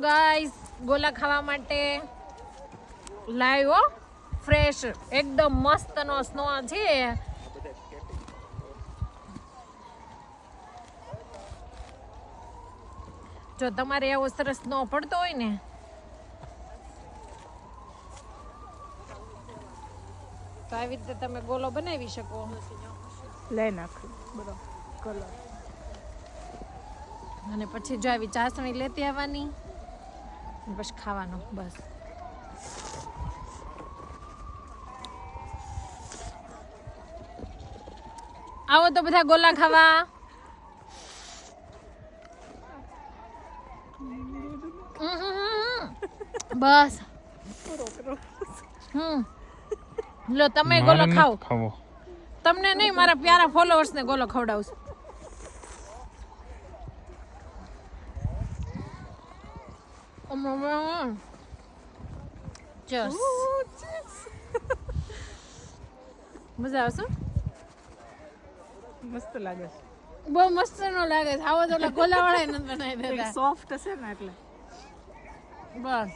Guys ગોલા ખાવા માટે લાવ્યો ફ્રેશ એકદમ મસ્ત નો સ્નો છે. જો તમારે એવો સરસ સ્નો પડતો હોય ને તો આવી રીતે તમે ગોલો બનાવી શકો. લઈ નાખ બરો કલર અને પછી જો આવી ચાસણી લેતી આવવાની બસ ખાવાનો. બસ આવો તો બધા ગોલા ખાવા. બસ લો તમે ગોલો ખાઓ. તમને નહીં મારા પ્યારા ફોલોઅર્સ ને ગોલો ખવડાવશું. મજા આવશે. મસ્ત લાગે છે. બહુ મસ્ત નો લાગે છે. આવો તો ગોલા વાળા નથી બનાવી દેતા. સોફ્ટ છે ને એટલે બસ